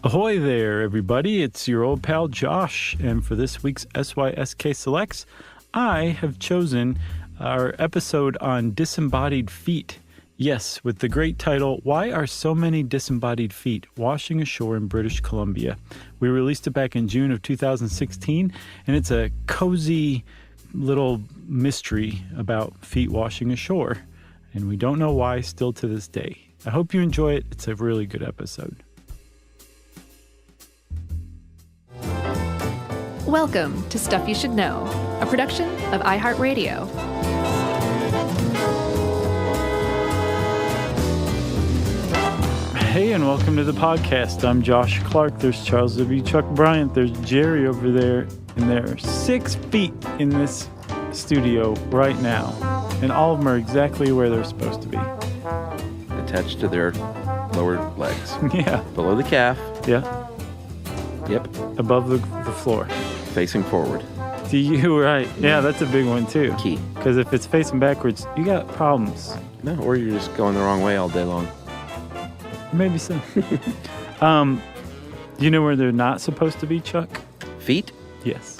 Ahoy there, everybody. It's your old pal Josh, and for this week's SYSK Selects, I have chosen our episode on disembodied feet. Yes, with the great title, Why Are So Many Disembodied Feet Washing Ashore in British Columbia? We released it back in June of 2016, and it's a cozy little mystery about feet washing ashore, and we don't know why still to this day. I hope you enjoy it. It's a really good episode. Welcome to Stuff You Should Know, a production of iHeartRadio. Hey, and welcome to the podcast. I'm Josh Clark. There's Charles W. Chuck Bryant. There's Jerry over there. And there are 6 feet in this studio right now. And all of them are exactly where they're supposed to be. Attached to their lower legs. Yeah. Below the calf. Yeah. Yep. Above the floor. Facing forward. To you, right. Yeah, that's a big one, too. Key. Because if it's facing backwards, you got problems. No, or you're just going the wrong way all day long. Maybe so. You know where they're not supposed to be, Chuck? Feet? Yes.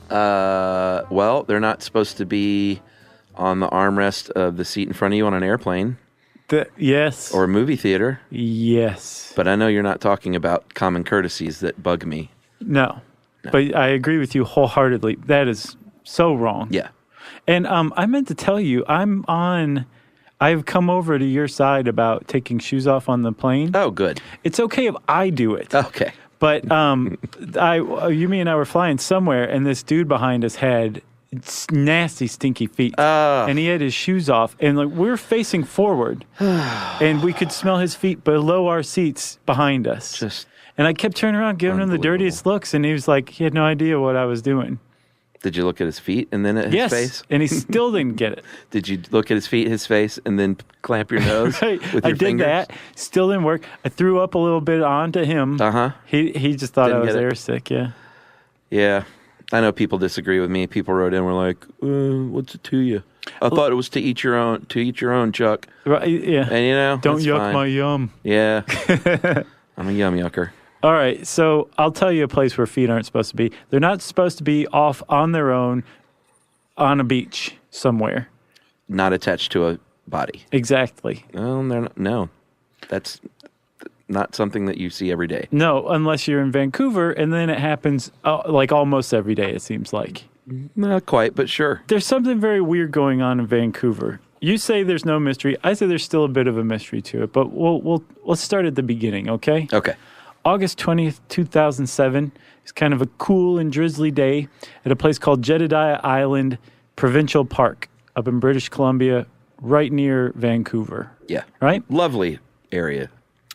Well, they're not supposed to be on the armrest of the seat in front of you on an airplane. Yes. Or a movie theater. Yes. But I know you're not talking about common courtesies that bug me. No. But I agree with you wholeheartedly. That is so wrong. Yeah. And I meant to tell you, I've come over to your side about taking shoes off on the plane. Oh, good. It's okay if I do it. Okay. But me and I were flying somewhere, and this dude behind us had nasty, stinky feet. And he had his shoes off, and we're facing forward, and we could smell his feet below our seats behind us. And I kept turning around, giving him the dirtiest looks, and he was like, he had no idea what I was doing. Did you look at his feet and then at his face? Yes, and he still didn't get it. Did you look at his feet, his face, and then clamp your nose right. with your fingers? I did that. Still didn't work. I threw up a little bit onto him. Uh-huh. He just thought I was airsick, yeah. Yeah. I know people disagree with me. People wrote in and were like, what's it to you? I thought it was to eat your own, Chuck. Right, yeah. And don't yuck my yum. Yeah. I'm a yum yucker. All right, so I'll tell you a place where feet aren't supposed to be. They're not supposed to be off on their own on a beach somewhere. Not attached to a body. Exactly. No. That's not something that you see every day. No, unless you're in Vancouver, and then it happens almost every day, it seems like. Not quite, but sure. There's something very weird going on in Vancouver. You say there's no mystery. I say there's still a bit of a mystery to it, but let's start at the beginning, okay? Okay. August 20th, 2007 is kind of a cool and drizzly day at a place called Jedediah Island Provincial Park up in British Columbia, right near Vancouver. Yeah. Right? Lovely area.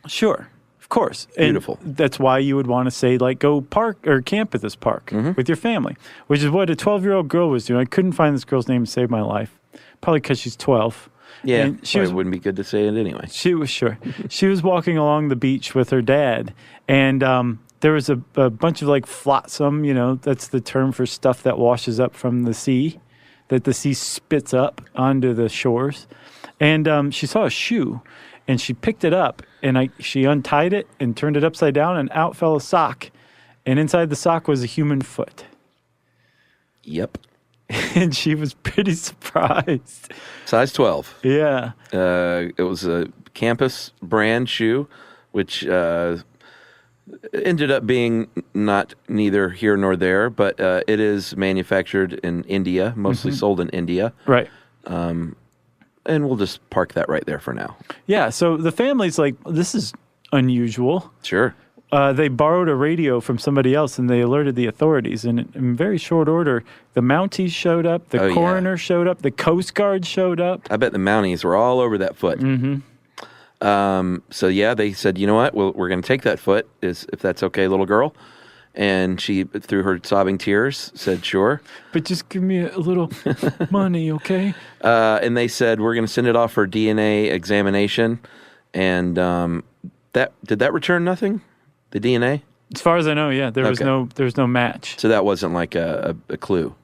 Sure. Of course. Beautiful. And that's why you would want to say, go park or camp at this park with your family, which is what a 12-year-old girl was doing. I couldn't find this girl's name to save my life, probably because she's 12. Yeah, it wouldn't be good to say it anyway. She was sure. She was walking along the beach with her dad, and there was a bunch of flotsam, that's the term for stuff that washes up from the sea, that the sea spits up onto the shores. And she saw a shoe, and she picked it up, and she untied it and turned it upside down, and out fell a sock. And inside the sock was a human foot. Yep. And she was pretty surprised. Size 12. Yeah. It was a campus brand shoe, which ended up being neither here nor there, but it is manufactured in India, mostly sold in India. Right. And we'll just park that right there for now. Yeah, so the family's like, this is unusual. Sure. They borrowed a radio from somebody else, and they alerted the authorities. And in very short order, the Mounties showed up, the coroner showed up, the Coast Guard showed up. I bet the Mounties were all over that foot. So, they said, you know what, we're going to take that foot, if that's okay, little girl. And she, through her sobbing tears, said, sure. But just give me a little money, okay? And they said, we're going to send it off for DNA examination. And did that return nothing? The DNA? As far as I know, yeah. There was no match. So that wasn't like a clue?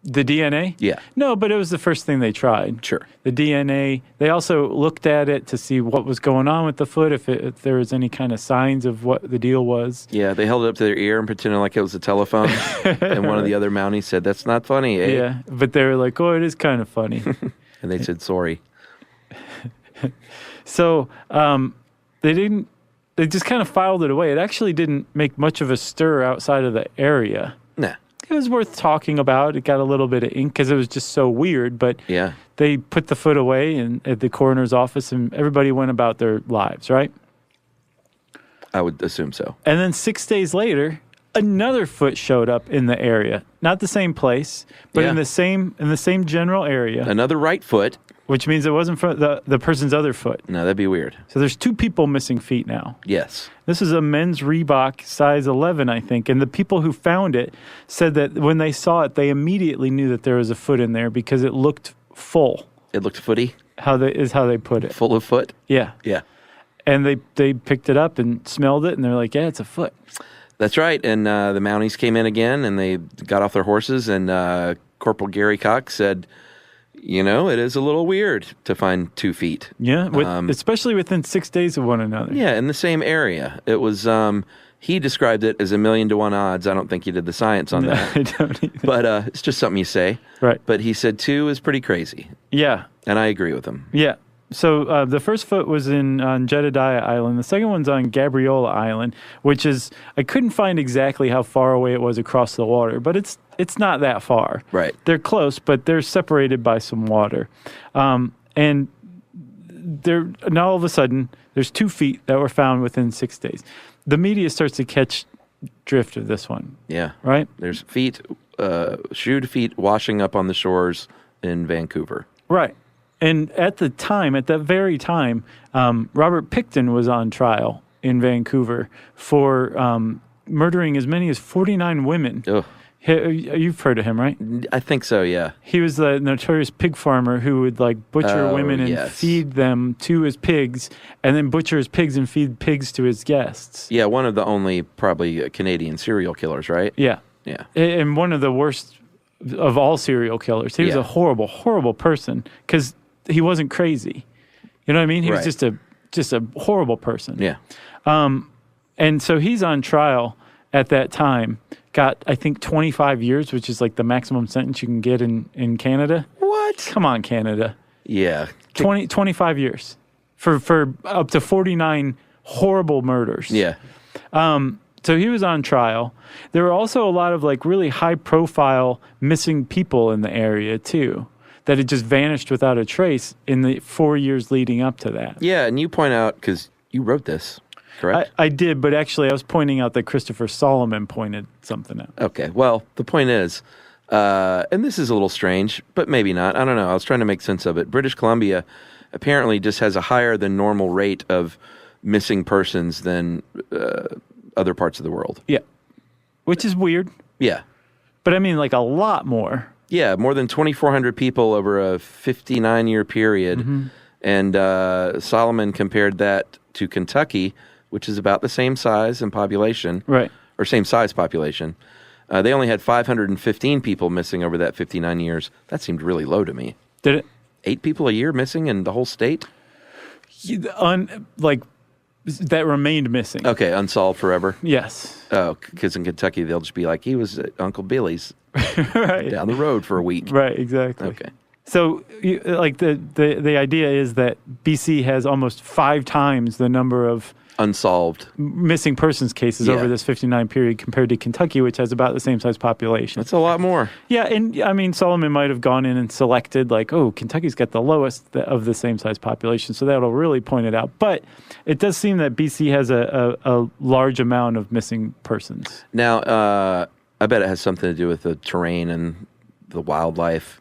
The DNA? Yeah. No, but it was the first thing they tried. Sure. The DNA. They also looked at it to see what was going on with the foot, if there was any kind of signs of what the deal was. Yeah, they held it up to their ear and pretended like it was a telephone. And one of the other Mounties said, "That's not funny, eh?" Yeah, but they were like, "Oh, it is kind of funny." And they said, "Sorry." So they just kind of filed it away. It actually didn't make much of a stir outside of the area. Nah. It was worth talking about. It got a little bit of ink because it was just so weird. But Yeah. they put the foot away at the coroner's office, and everybody went about their lives, right? I would assume so. And then 6 days later, another foot showed up in the area. Not the same place, but Yeah. in the same general area, Another right foot. which means it wasn't from the person's other foot. No, that'd be weird. So there's 2 people missing feet now. Yes. This is a men's Reebok size 11, I think. And the people who found it said that when they saw it, they immediately knew that there was a foot in there because it looked full. It looked footy. How they put it. Full of foot. Yeah. Yeah. And they picked it up and smelled it, and they're like, yeah, it's a foot. That's right. And the Mounties came in again, and they got off their horses, and Corporal Gary Cox said, it is a little weird to find 2 feet. Yeah, especially within 6 days of one another. Yeah, in the same area. It was, he described it as 1,000,000 to 1 odds. I don't think he did the science on that. I don't either. But it's just something you say. Right. But he said 2 is pretty crazy. Yeah. And I agree with him. Yeah. So the first foot was on Jedediah Island. The second one's on Gabriola Island, which is, I couldn't find exactly how far away it was across the water, but it's not that far. Right. They're close, but they're separated by some water. And now all of a sudden, there's 2 feet that were found within 6 days. The media starts to catch drift of this one. Yeah. Right? There's feet, shoed feet washing up on the shores in Vancouver. Right. And at that very time, Robert Pickton was on trial in Vancouver for murdering as many as 49 women. Ugh. You've heard of him, right? I think so, yeah. He was the notorious pig farmer who would butcher women and yes. feed them to his pigs, and then butcher his pigs and feed pigs to his guests. Yeah, one of the only probably Canadian serial killers, right? Yeah. Yeah. And one of the worst of all serial killers. He was Yeah. a horrible, horrible person because he wasn't crazy. You know what I mean? He Right. was just a horrible person. Yeah. And so he's on trial at that time. Got, I think, 25 years, which is like the maximum sentence you can get in Canada. What? Come on, Canada. Yeah. 25 years for up to 49 horrible murders. Yeah. So he was on trial. There were also a lot of really high-profile missing people in the area, too, that had just vanished without a trace in the 4 years leading up to that. Yeah, and you point out, because you wrote this, correct? I did, but actually I was pointing out that Christopher Solomon pointed something out. Okay, well, the point is, and this is a little strange, but maybe not. I don't know. I was trying to make sense of it. British Columbia apparently just has a higher than normal rate of missing persons than other parts of the world. Yeah, which is weird. Yeah. But I mean, a lot more. Yeah, more than 2,400 people over a 59-year period. Mm-hmm. And Solomon compared that to Kentucky, which is about the same size and population. Right. Or same size population. They only had 515 people missing over that 59 years. That seemed really low to me. Did it? 8 people a year missing in the whole state? That remained missing. Okay, unsolved forever. Yes. Oh, because in Kentucky, they'll just be like, he was at Uncle Billy's Right. down the road for a week. Right, exactly. Okay. So, the idea is that BC has almost 5 times the number of Unsolved. missing persons cases Yeah. over this 59 period compared to Kentucky, which has about the same size population. That's a lot more. Yeah, and I mean, Solomon might have gone in and selected Kentucky's got the lowest of the same size population, so that'll really point it out. But it does seem that BC has a large amount of missing persons. Now, I bet it has something to do with the terrain and the wildlife.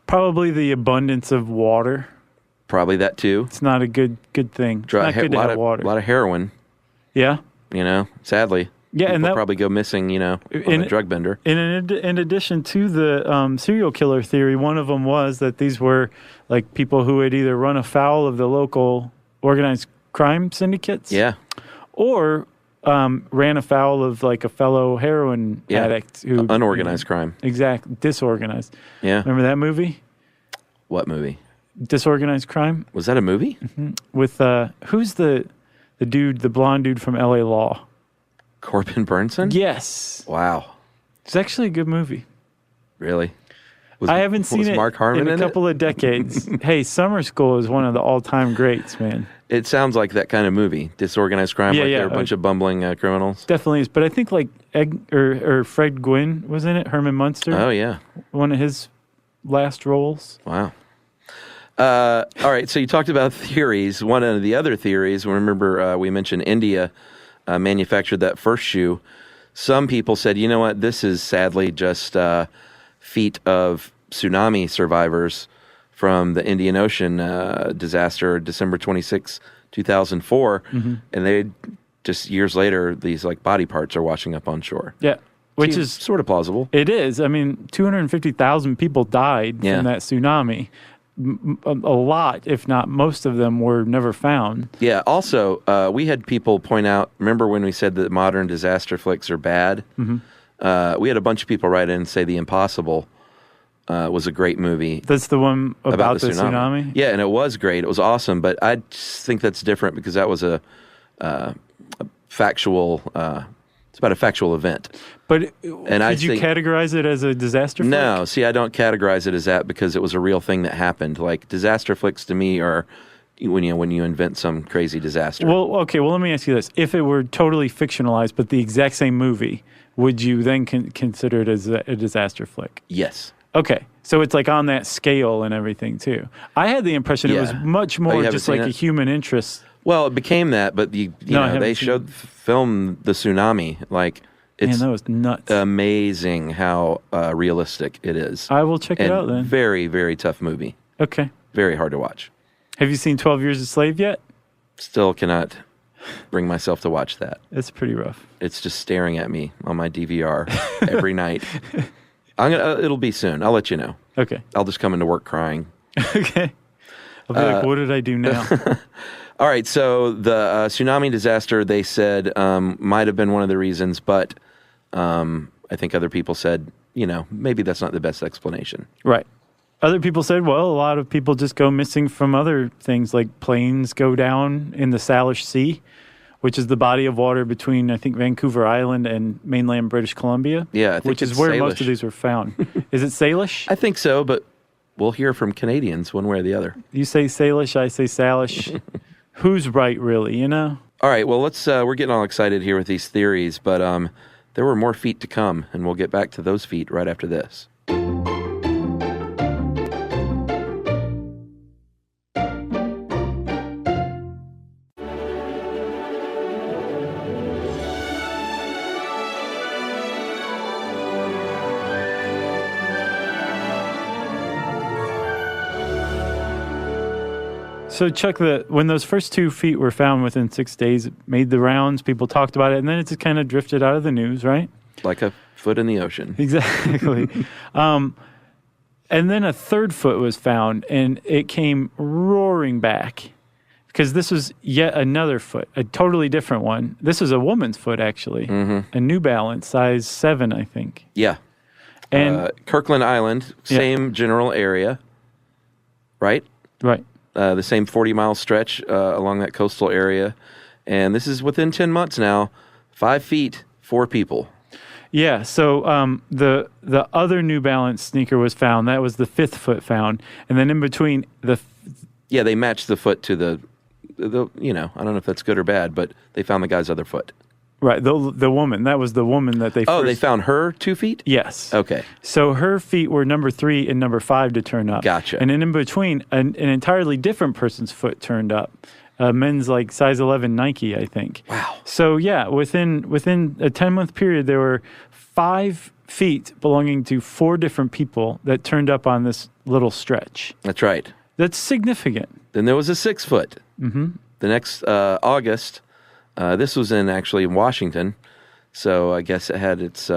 Probably the abundance of water. Probably that too. It's not a good thing. It's not good to have water. A lot of heroin, Yeah. sadly. Yeah, and People that probably go missing, on a drug bender. In addition to the serial killer theory, one of them was that these were people who had either run afoul of the local organized crime syndicates, Yeah. or ran afoul of like a fellow heroin addict who unorganized crime. Exactly, disorganized. Yeah. Remember that movie? What movie? Disorganized Crime. Was that a movie? Mm-hmm. With who's the dude, the blonde dude from L.A. Law? Corbin Burnson? Yes. Wow. It's actually a good movie. Really? I haven't seen it Mark Harmon in a couple of decades. Hey, Summer School is one of the all-time greats, man. It sounds like that kind of movie, disorganized crime, they're a bunch of bumbling criminals. Definitely is, but I think like Fred Gwynn was in it, Herman Munster. Oh, yeah. One of his last roles. Wow. All right, so you talked about theories. One of the other theories, remember we mentioned India manufactured that first shoe. Some people said, you know what, this is sadly just feet of tsunami survivors from the Indian Ocean disaster, December 26, 2004. Mm-hmm. And they just years later, these like body parts are washing up on shore. Yeah, which is sort of plausible. It is. I mean, 250,000 people died from that tsunami. A lot, if not most of them, were never found. Yeah. Also, we had people point out, remember when we said that modern disaster flicks are bad? Mm-hmm. We had a bunch of people write in and say The Impossible was a great movie. That's the one about the tsunami? Yeah, and it was great. It was awesome, but I just think that's different because that was a factual... it's about a factual event. But could you categorize it as a disaster flick? No, see, I don't categorize it as that because it was a real thing that happened. Like, disaster flicks to me are when you invent some crazy disaster. Well, okay, let me ask you this. If it were totally fictionalized but the exact same movie, would you then consider it as a disaster flick? Yes. Okay, so it's like on that scale and everything, too. I had the impression it was much more just like a human interest. Well, it became that, but they filmed the tsunami. Like, it's that was nuts. Amazing how realistic it is. I will check it out then. Very, very tough movie. Okay. Very hard to watch. Have you seen 12 Years a Slave yet? Still cannot bring myself to watch that. It's pretty rough. It's just staring at me on my DVR every night. It'll be soon. I'll let you know. Okay. I'll just come into work crying. Okay. I'll be like, what did I do now? All right, so the tsunami disaster, they said, might have been one of the reasons, but I think other people said, maybe that's not the best explanation. Right. Other people said, well, a lot of people just go missing from other things, like planes go down in the Salish Sea, which is the body of water between, I think, Vancouver Island and mainland British Columbia. Yeah, I think which is where most of these were found. Is it Salish? I think so, but we'll hear from Canadians one way or the other. You say Salish, I say Salish. Who's right, really, All right, well, we're getting all excited here with these theories, but there were more feet to come, and we'll get back to those feet right after this. So, Chuck, when those first 2 feet were found within 6 days, it made the rounds, people talked about it, and then it just kind of drifted out of the news, right? Like a foot in the ocean. Exactly. And then a 3rd foot was found, and it came roaring back because this was yet another foot, a totally different one. This was a woman's foot, actually, a New Balance, size 7, I think. Yeah. And Kirkland Island, same general area, right? Right. The same 40-mile stretch along that coastal area. And this is within 10 months now. 5 feet, 4 people. Yeah, so the other New Balance sneaker was found. That was the 5th foot found. And then in between Yeah, they matched the foot to the I don't know if that's good or bad, but they found the guy's other foot. Right, the woman. That was the woman that they first... Oh, they found her 2 feet? Yes. Okay. So her feet were number 3 and number 5 to turn up. Gotcha. And then in between, an entirely different person's foot turned up. Men's like size 11 Nike, I think. Wow. So yeah, within a 10-month period, there were 5 feet belonging to 4 different people that turned up on this little stretch. That's right. That's significant. Then there was a 6 foot. Mm-hmm. The next August... this was in Washington, so I guess it had its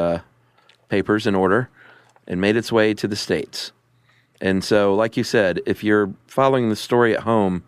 papers in order and made its way to the States. And so, like you said, if you're following the story at home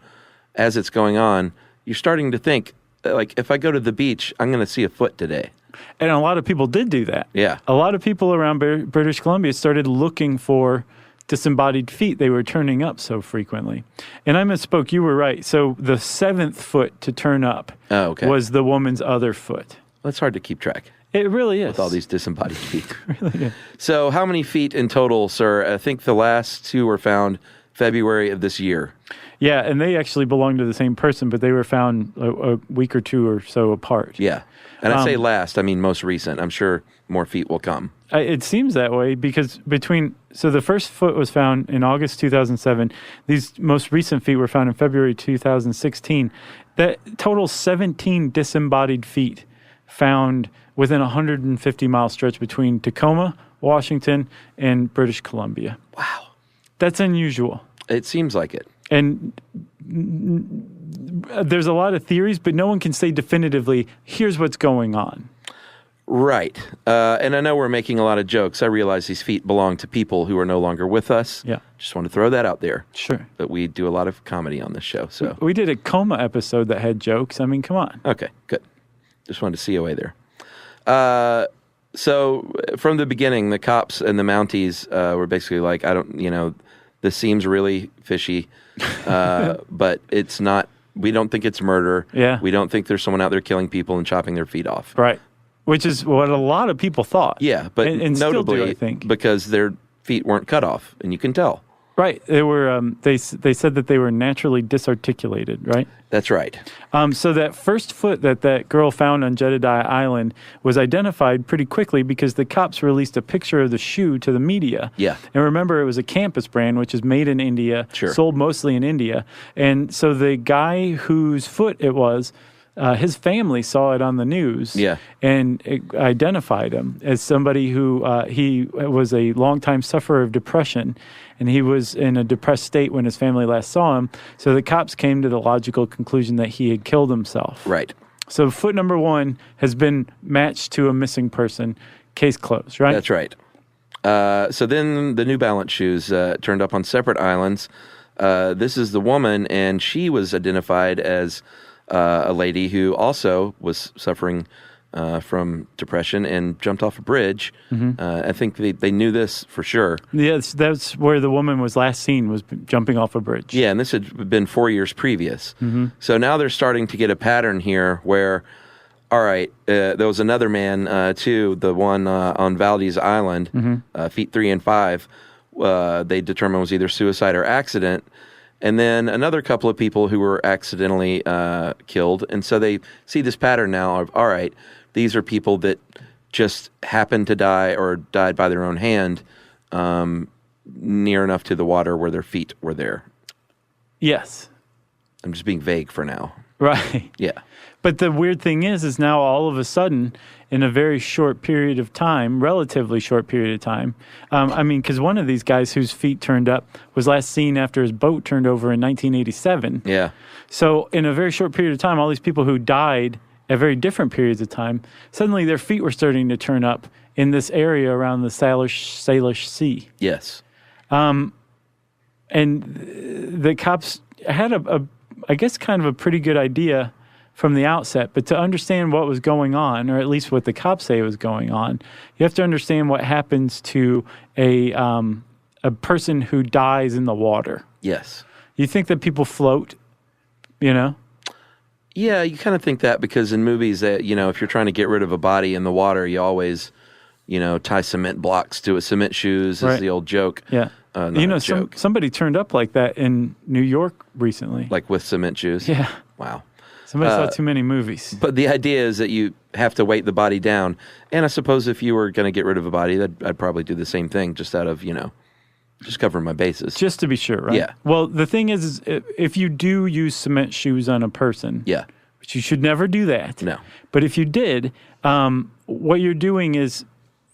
as it's going on, you're starting to think, like if I go to the beach, I'm going to see a foot today. And a lot of people did do that. Yeah. A lot of people around British Columbia started looking for disembodied feet. They were turning up so frequently. And I misspoke. You were right. So the 7th foot to turn up was the woman's other foot. That's hard to keep track. It really is. With all these disembodied feet. Really is. So how many feet in total, sir? I think the last 2 were found February of this year. Yeah, and they actually belong to the same person, but they were found a week or 2 or so apart. Yeah. And I say last, I mean most recent. I'm sure more feet will come. It seems that way because so the first foot was found in August 2007. These most recent feet were found in February 2016. That totals 17 disembodied feet found within a 150-mile stretch between Tacoma, Washington, and British Columbia. Wow. That's unusual. It seems like it. And there's a lot of theories, but no one can say definitively, here's what's going on. Right. And I know we're making a lot of jokes. I realize these feet belong to people who are no longer with us. Yeah. Just want to throw that out there. Sure. But we do a lot of comedy on this show. So we did a coma episode that had jokes. I mean, come on. Okay, good. Just wanted to COA there. So from the beginning, the cops and the Mounties were basically like, this seems really fishy, but it's not. We don't think it's murder. Yeah. We don't think there's someone out there killing people and chopping their feet off. Right. Which is what a lot of people thought. Yeah, but and notably, still do, I think. Because their feet weren't cut off, and you can tell. Right. They were. They said that they were naturally disarticulated. Right. That's right. So that first foot that girl found on Jedediah Island was identified pretty quickly because the cops released a picture of the shoe to the media. Yeah. And remember, it was a campus brand, which is made in India, sold mostly in India. And so the guy whose foot it was, his family saw it on the news and it identified him as somebody who he was a longtime sufferer of depression, and he was in a depressed state when his family last saw him. So the cops came to the logical conclusion that he had killed himself. Right. So foot number 1 has been matched to a missing person. Case closed, right? That's right. So then the New Balance shoes turned up on separate islands. This is the woman, and she was identified as a lady who also was suffering from depression and jumped off a bridge. Mm-hmm. I think they knew this for sure. Yes, that's where the woman was last seen, was jumping off a bridge. Yeah, and this had been 4 years previous. Mm-hmm. So now they're starting to get a pattern here where, all right, there was another man, too, the one on Valdez Island, feet 3 and 5, they determined was either suicide or accident. And then another couple of people who were accidentally killed. And so they see this pattern now of, all right, these are people that just happened to die or died by their own hand near enough to the water where their feet were there. Yes. I'm just being vague for now. Right. Yeah. But the weird thing is now all of a sudden, in a very short period of time, relatively short period of time, because one of these guys whose feet turned up was last seen after his boat turned over in 1987. Yeah. So in a very short period of time, all these people who died at very different periods of time, suddenly their feet were starting to turn up in this area around the Salish Sea. Yes. And the cops had I guess kind of a pretty good idea from the outset, but to understand what was going on, or at least what the cops say was going on, you have to understand what happens to a person who dies in the water. Yes. You think that people float, Yeah, you kind of think that because in movies that, if you're trying to get rid of a body in the water, you always, tie cement blocks to a cement shoes is the old joke. Yeah. Somebody turned up like that in New York recently. Like with cement shoes? Yeah. Wow. Somebody saw too many movies. But the idea is that you have to weight the body down. And I suppose if you were going to get rid of a body, I'd probably do the same thing just out of, just covering my bases. Just to be sure, right? Yeah. Well, the thing is if you do use cement shoes on a person, which you should never do that. No. But if you did, what you're doing is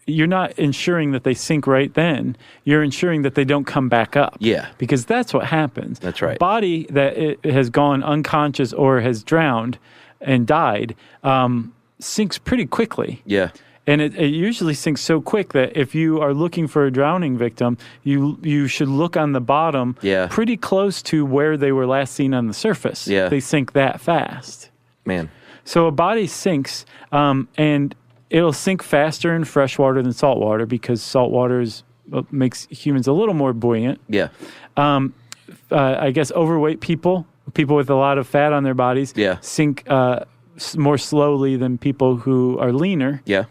you're not ensuring that they sink right then. You're ensuring that they don't come back up. Yeah. Because that's what happens. That's right. A body that it has gone unconscious or has drowned and died sinks pretty quickly. Yeah. And it usually sinks so quick that if you are looking for a drowning victim, you should look on the bottom pretty close to where they were last seen on the surface. Yeah. They sink that fast. Man. So a body sinks, and it'll sink faster in fresh water than salt water because salt water makes humans a little more buoyant. Yeah. I guess overweight people with a lot of fat on their bodies, sink more slowly than people who are leaner. Yeah.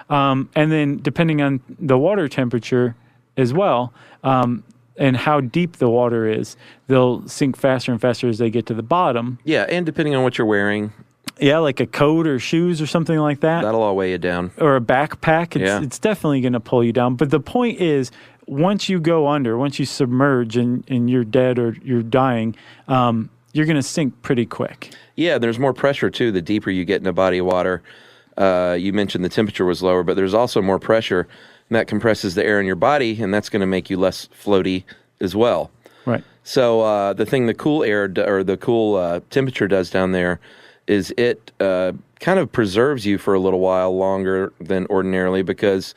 And then depending on the water temperature as well, and how deep the water is, they'll sink faster and faster as they get to the bottom. Yeah, and depending on what you're wearing. Yeah, like a coat or shoes or something like that. That'll all weigh you down. Or a backpack. It's definitely going to pull you down. But the point is, once you go under, once you submerge and you're dead or you're dying, you're going to sink pretty quick. Yeah, there's more pressure, too, the deeper you get in a body of water. You mentioned the temperature was lower, but there's also more pressure, and that compresses the air in your body, and that's going to make you less floaty as well. Right. So the cool air or the cool temperature does down there is it kind of preserves you for a little while longer than ordinarily because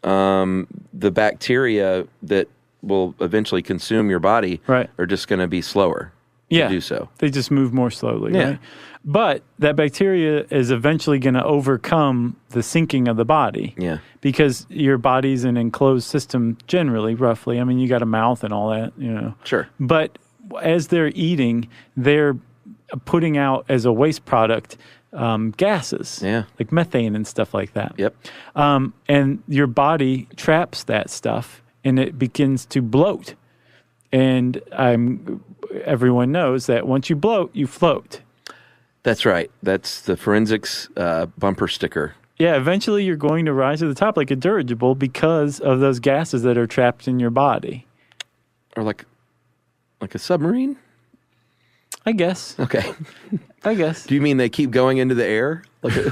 the bacteria that will eventually consume your body are just going to be slower to do so. They just move more slowly, right? But that bacteria is eventually going to overcome the sinking of the body. Yeah. Because your body's an enclosed system generally, roughly. I mean, you got a mouth and all that, Sure. But as they're eating, they're putting out as a waste product gases. Yeah. Like methane and stuff like that. Yep. And your body traps that stuff and it begins to bloat. And everyone knows that once you bloat, you float. That's right. That's the forensics bumper sticker. Yeah, eventually you're going to rise to the top like a dirigible because of those gases that are trapped in your body. Or like a submarine? I guess. Okay. I guess. Do you mean they keep going into the air?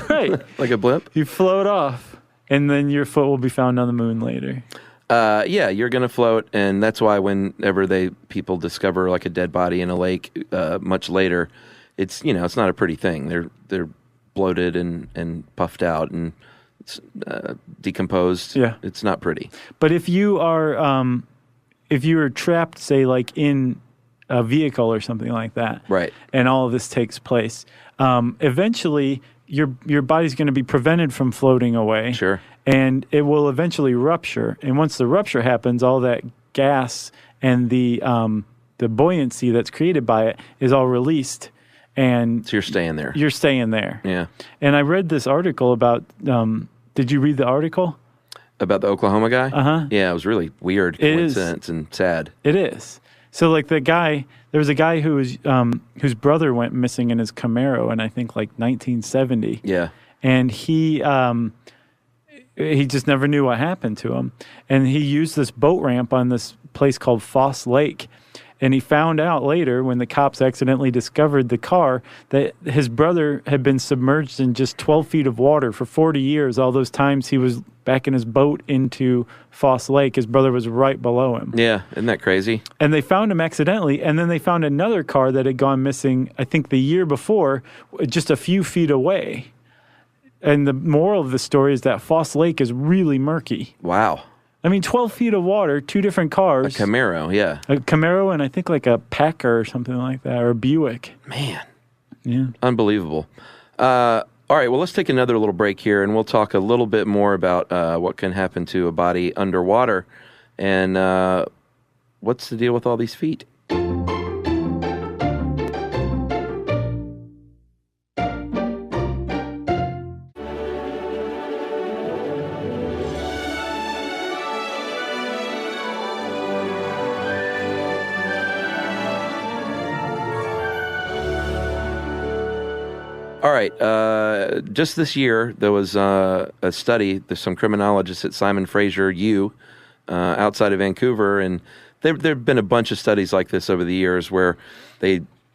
Right. Like a blimp? You float off, and then your foot will be found on the moon later. Yeah, you're going to float, and that's why whenever people discover like a dead body in a lake much later, it's not a pretty thing. They're bloated and puffed out and it's decomposed. Yeah, it's not pretty. But if you are trapped, say like in a vehicle or something like that, right, and all of this takes place, eventually your body's going to be prevented from floating away. Sure. And it will eventually rupture. And once the rupture happens, all that gas and the buoyancy that's created by it is all released. And so you're staying there. You're staying there. Yeah. And I read this article about, did you read the article? About the Oklahoma guy? Uh-huh. Yeah, it was really weird coincidence and sad. It is. So like there was a guy whose brother went missing in his Camaro in I think like 1970. Yeah. And he just never knew what happened to him. And he used this boat ramp on this place called Foss Lake. And he found out later when the cops accidentally discovered the car that his brother had been submerged in just 12 feet of water for 40 years. All those times he was back in his boat into Foss Lake, his brother was right below him. Yeah, isn't that crazy? And they found him accidentally. And then they found another car that had gone missing, I think the year before, just a few feet away. And the moral of the story is that Foss Lake is really murky. Wow. I mean, 12 feet of water, two different cars. A Camaro, yeah. A Camaro and I think like a Packer or something like that, or a Buick. Man. Yeah. Unbelievable. All right, well, let's take another little break here, and we'll talk a little bit more about what can happen to a body underwater and what's the deal with all these feet. All right. Just this year, there was a study. There's some criminologists at Simon Fraser U outside of Vancouver, and there have been a bunch of studies like this over the years where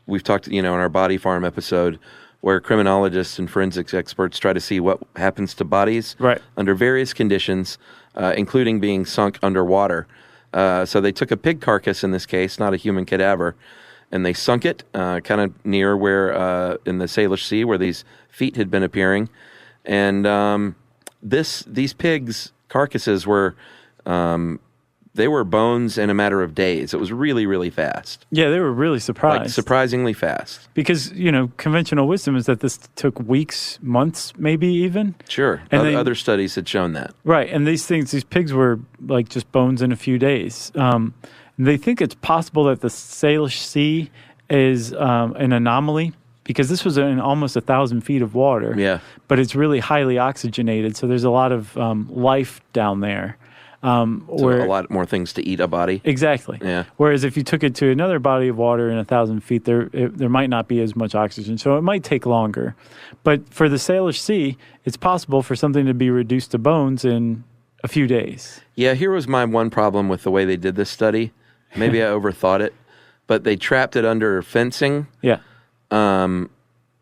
we've talked, in our Body Farm episode, where criminologists and forensics experts try to see what happens to bodies under various conditions, including being sunk underwater. So they took a pig carcass in this case, not a human cadaver, and they sunk it kind of near where in the Salish Sea where these feet had been appearing. And these pigs' carcasses were they were bones in a matter of days. It was really, really fast. Yeah, they were really surprised. Like surprisingly fast. Because, conventional wisdom is that this took weeks, months, maybe even. Sure. And other studies had shown that. Right. And these pigs were like just bones in a few days. They think it's possible that the Salish Sea is an anomaly because this was in almost 1,000 feet of water. Yeah. But it's really highly oxygenated, so there's a lot of life down there. So a lot more things to eat a body. Exactly. Yeah. Whereas if you took it to another body of water in 1,000 feet, there might not be as much oxygen, so it might take longer. But for the Salish Sea, it's possible for something to be reduced to bones in a few days. Yeah, here was my one problem with the way they did this study. Maybe I overthought it, but they trapped it under fencing. Yeah.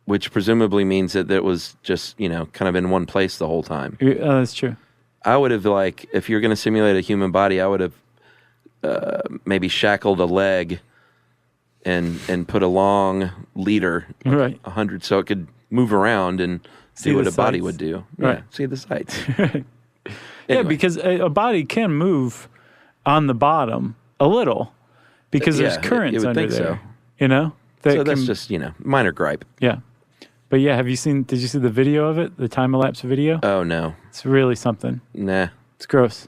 Which presumably means that it was just, kind of in one place the whole time. That's true. I would have, if you're going to simulate a human body, I would have maybe shackled a leg and put a long leader, right, 100, so it could move around and see what a body would do. Right. Yeah, see the sights. Anyway. Yeah, because a body can move on the bottom a little because there's currents you would under think there. So. So that's can, just, minor gripe. Yeah. But yeah, did you see the video of it? The time-elapse video? Oh, no. It's really something. Nah. It's gross.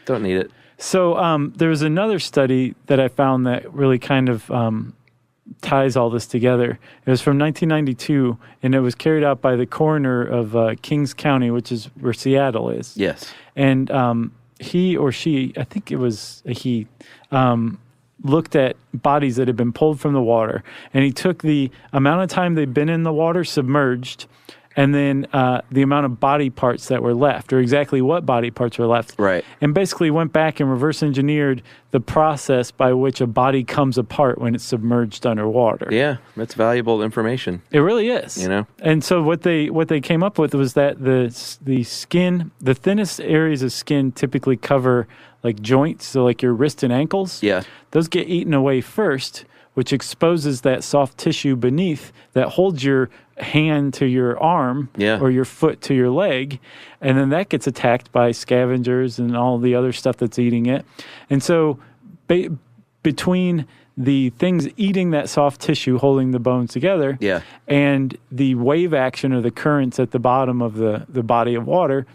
Don't need it. So there was another study that I found that really kind of ties all this together. It was from 1992, and it was carried out by the coroner of Kings County, which is where Seattle is. Yes. And he or she, I think it was a he, looked at bodies that had been pulled from the water, and he took the amount of time they'd been in the water submerged, and then the amount of body parts that were left, or exactly what body parts were left. Right. And basically went back and reverse engineered the process by which a body comes apart when it's submerged underwater. Yeah, that's valuable information. It really is. And so what they came up with was that the skin, the thinnest areas of skin typically cover like joints, so like your wrist and ankles. Yeah. Those get eaten away first, which exposes that soft tissue beneath that holds your hand to your arm or your foot to your leg, and then that gets attacked by scavengers and all the other stuff that's eating it. And so between the things eating that soft tissue holding the bones together and the wave action or the currents at the bottom of the body of water,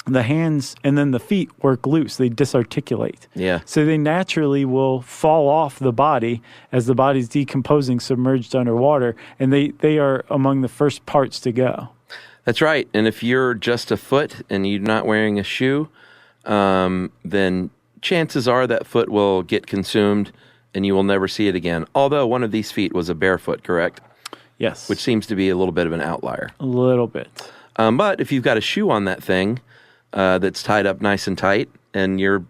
the hands and then the feet work loose. They disarticulate. Yeah. So they naturally will fall off the body as the body's decomposing submerged underwater, and they are among the first parts to go. That's right. And if you're just a foot and you're not wearing a shoe, then chances are that foot will get consumed and you will never see it again. Although one of these feet was a barefoot, correct? Yes. Which seems to be a little bit of an outlier. A little bit. But if you've got a shoe on that thing, that's tied up nice and tight, and you're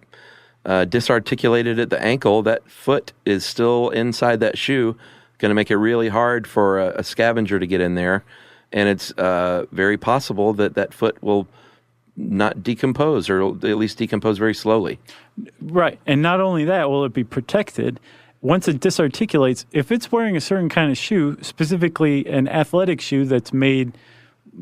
disarticulated at the ankle, that foot is still inside that shoe, going to make it really hard for a scavenger to get in there, and it's very possible that foot will not decompose, or at least decompose very slowly. Right, and not only that, will it be protected. Once it disarticulates, if it's wearing a certain kind of shoe, specifically an athletic shoe that's made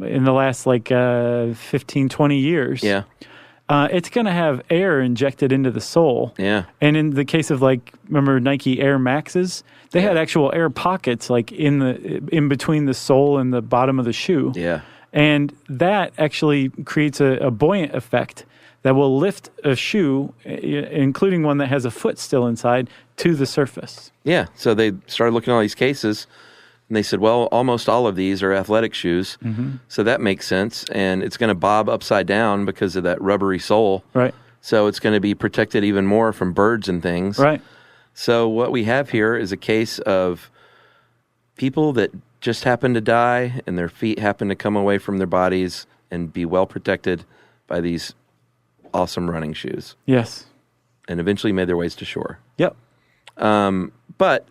in the last 15, 20 years, it's going to have air injected into the sole. Yeah. And in the case of remember Nike Air Maxes, they had actual air pockets in between the sole and the bottom of the shoe. Yeah. And that actually creates a buoyant effect that will lift a shoe, including one that has a foot still inside, to the surface. Yeah. So they started looking at all these cases, and they said, well, almost all of these are athletic shoes, so that makes sense. And it's going to bob upside down because of that rubbery sole. Right. So it's going to be protected even more from birds and things. Right. So what we have here is a case of people that just happen to die, and their feet happen to come away from their bodies and be well protected by these awesome running shoes. Yes. And eventually made their ways to shore. Yep. But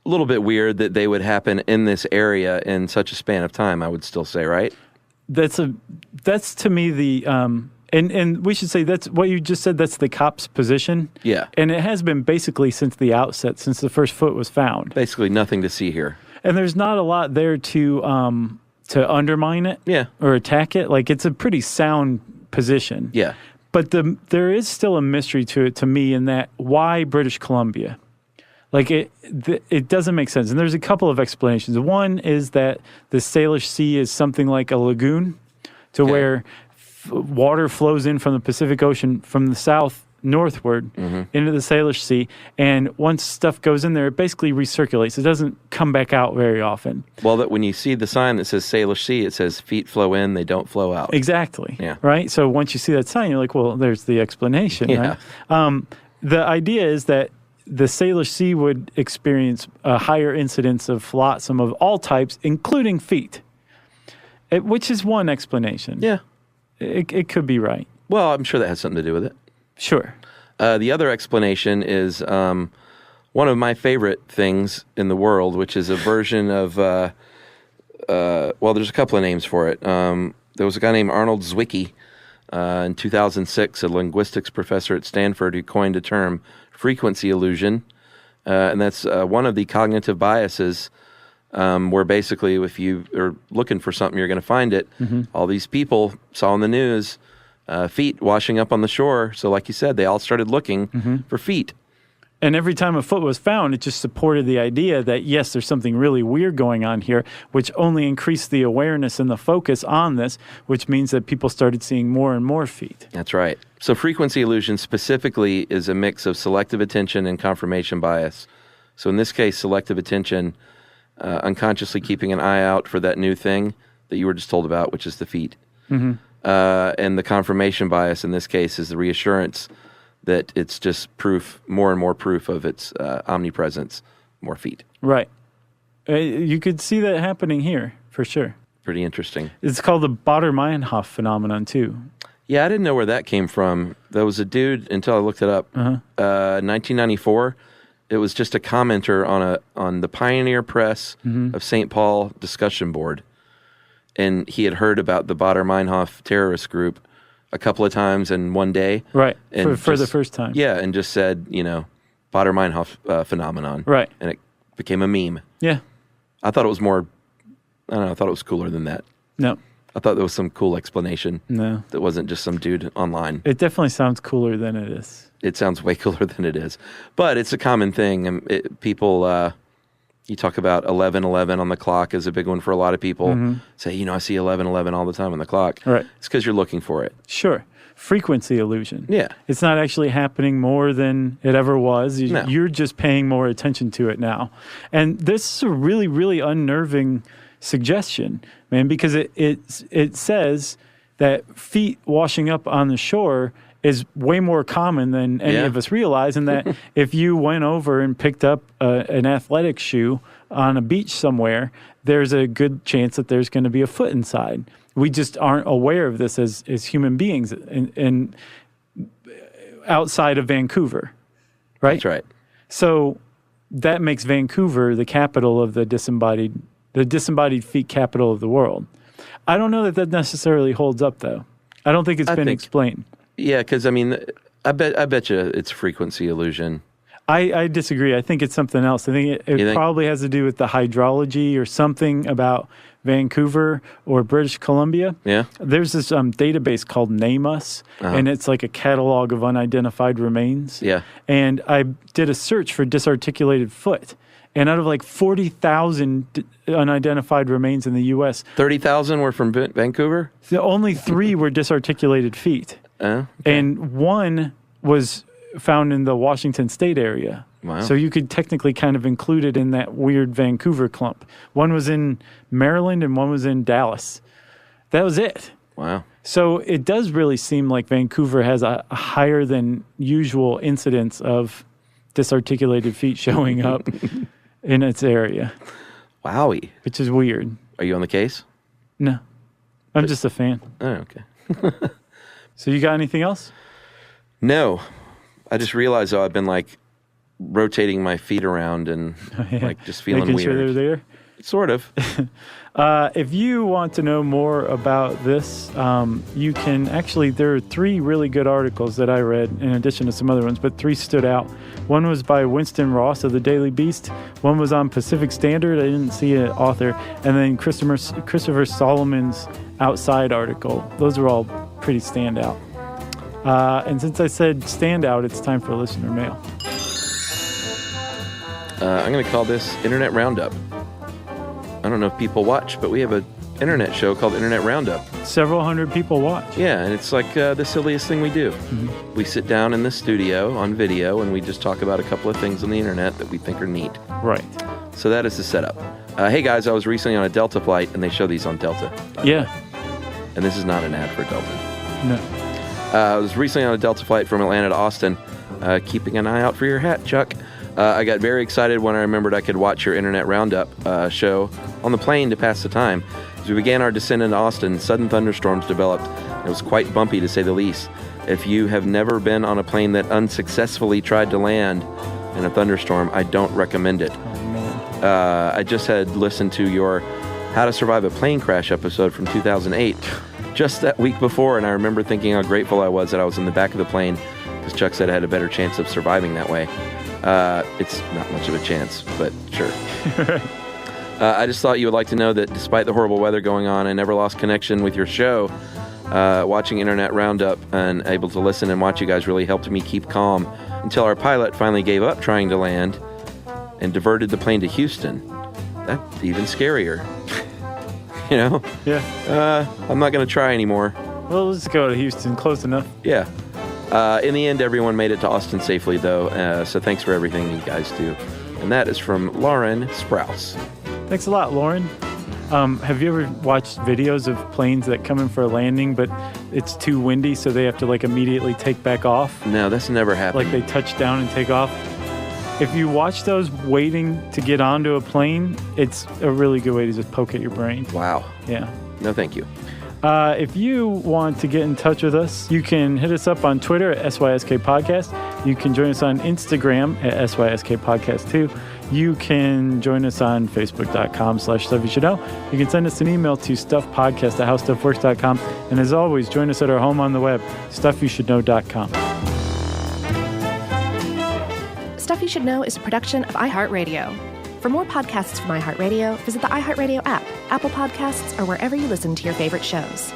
a little bit weird that they would happen in this area in such a span of time, I would still say, right? That's to me the and we should say that's what you just said, that's the cop's position. Yeah. And it has been basically since the outset, since the first foot was found. Basically nothing to see here. And there's not a lot there to undermine it or attack it. It's a pretty sound position. Yeah. But there is still a mystery to it, to me, in that why British Columbia? Like, it doesn't make sense. And there's a couple of explanations. One is that the Salish Sea is something like a lagoon, to where water flows in from the Pacific Ocean from the south northward into the Salish Sea. And once stuff goes in there, it basically recirculates. It doesn't come back out very often. Well, when you see the sign that says Salish Sea, it says feet flow in, they don't flow out. Exactly. Yeah. Right? So once you see that sign, you're like, well, there's the explanation, Yeah. right? The idea is that the Salish Sea would experience a higher incidence of flotsam of all types, including feet, which is one explanation. Yeah. It could be right. Well, I'm sure that has something to do with it. Sure. The other explanation is one of my favorite things in the world, which is a version of, well, there's a couple of names for it. There was a guy named Arnold Zwicky in 2006, a linguistics professor at Stanford, who coined a term, frequency illusion. And that's one of the cognitive biases where basically if you are looking for something, you're going to find it. All these people saw in the news feet washing up on the shore. So like you said, they all started looking for feet. And every time a foot was found, it just supported the idea that, yes, there's something really weird going on here, which only increased the awareness and the focus on this, which means that people started seeing more and more feet. That's right. So frequency illusion specifically is a mix of selective attention and confirmation bias. So in this case, selective attention, unconsciously keeping an eye out for that new thing that you were just told about, which is the feet. And the confirmation bias in this case is the reassurance that it's just proof, more and more proof of its omnipresence, more feet. Right. You could see that happening here, for sure. Pretty interesting. It's called the Baader-Meinhof phenomenon, too. Yeah, I didn't know where that came from. There was a dude, until I looked it up, 1994. It was just a commenter on the Pioneer Press of St. Paul discussion board. And he had heard about the Baader-Meinhof terrorist group a couple of times in one day. Right, and for the first time. Yeah, and just said, Baader-Meinhof phenomenon. Right. And it became a meme. Yeah. I thought it was more, I don't know, I thought it was cooler than that. No. I thought there was some cool explanation. No. That wasn't just some dude online. It definitely sounds cooler than it is. It sounds way cooler than it is. But it's a common thing. And people, you talk about 11:11 on the clock is a big one for a lot of people. Say, I see 11:11 all the time on the clock. Right. It's because you're looking for it. Sure. Frequency illusion. Yeah. It's not actually happening more than it ever was. No. You're just paying more attention to it now. And this is a really, really unnerving suggestion, man, because it says that feet washing up on the shore is way more common than any of us realize, and that if you went over and picked up an athletic shoe on a beach somewhere, there's a good chance that there's going to be a foot inside. We just aren't aware of this as human beings in outside of Vancouver, right? That's right. So that makes Vancouver the capital of the disembodied feet capital of the world. I don't know that necessarily holds up, though. I don't think it's been explained. Yeah, because I bet you it's frequency illusion. I disagree. I think it's something else. I think it probably has to do with the hydrology or something about Vancouver or British Columbia. Yeah. There's this database called Name Us, and it's like a catalog of unidentified remains. Yeah. And I did a search for disarticulated foot. And out of like 40,000 unidentified remains in the U.S., 30,000 were from Vancouver? Only 3 were disarticulated feet. Okay. And 1 was found in the Washington State area. Wow. So you could technically kind of include it in that weird Vancouver clump. 1 was in Maryland and 1 was in Dallas. That was it. Wow. So it does really seem like Vancouver has a higher than usual incidence of disarticulated feet showing up in its area. Wowie. Which is weird. Are you on the case? No. I'm just a fan. Oh, okay. So you got anything else? No. I just realized, I've been rotating my feet around and just feeling Making weird. sure they're there? Sort of. If you want to know more about this, you can actually, there are 3 really good articles that I read in addition to some other ones, but 3 stood out. One was by Winston Ross of the Daily Beast. One was on Pacific Standard. I didn't see an author. And then Christopher Solomon's Outside article. Those were all pretty standout. And since I said standout, it's time for listener mail. I'm going to call this Internet Roundup. I don't know if people watch, but we have an internet show called Internet Roundup. Several hundred people watch. Yeah, and it's like the silliest thing we do. Mm-hmm. We sit down in the studio on video, and we just talk about a couple of things on the internet that we think are neat. Right. So that is the setup. Hey, guys, I was recently on a Delta flight, and they show these on Delta. Yeah. And this is not an ad for Delta. No. I was recently on a Delta flight from Atlanta to Austin, keeping an eye out for your hat, Chuck. I got very excited when I remembered I could watch your Internet Roundup show on the plane to pass the time. As we began our descent into Austin, sudden thunderstorms developed. It was quite bumpy, to say the least. If you have never been on a plane that unsuccessfully tried to land in a thunderstorm, I don't recommend it. Oh, man. I just had listened to your How to Survive a Plane Crash episode from 2008 just that week before, and I remember thinking how grateful I was that I was in the back of the plane because Chuck said I had a better chance of surviving that way. It's not much of a chance, but sure. I just thought you would like to know that despite the horrible weather going on, I never lost connection with your show. Watching Internet Roundup and able to listen and watch you guys really helped me keep calm until our pilot finally gave up trying to land and diverted the plane to Houston. That's even scarier. You know? Yeah. I'm not going to try anymore. Well, let's go to Houston. Close enough. Yeah. In the end, everyone made it to Austin safely, though, so thanks for everything you guys do. And that is from Lauren Sprouse. Thanks a lot, Lauren. Have you ever watched videos of planes that come in for a landing, but it's too windy, so they have to like immediately take back off? No, that's never happened. Like they touch down and take off? If you watch those waiting to get onto a plane, it's a really good way to just poke at your brain. Wow. Yeah. No, thank you. If you want to get in touch with us, you can hit us up on Twitter at SYSK Podcast. You can join us on Instagram at SYSK Podcast 2. You can join us on Facebook.com/StuffYouShouldKnow. You can send us an email to StuffPodcast@HowStuffWorks.com. And as always, join us at our home on the web, StuffYouShouldKnow.com. Stuff You Should Know is a production of iHeartRadio. For more podcasts from iHeartRadio, visit the iHeartRadio app, Apple Podcasts, or wherever you listen to your favorite shows.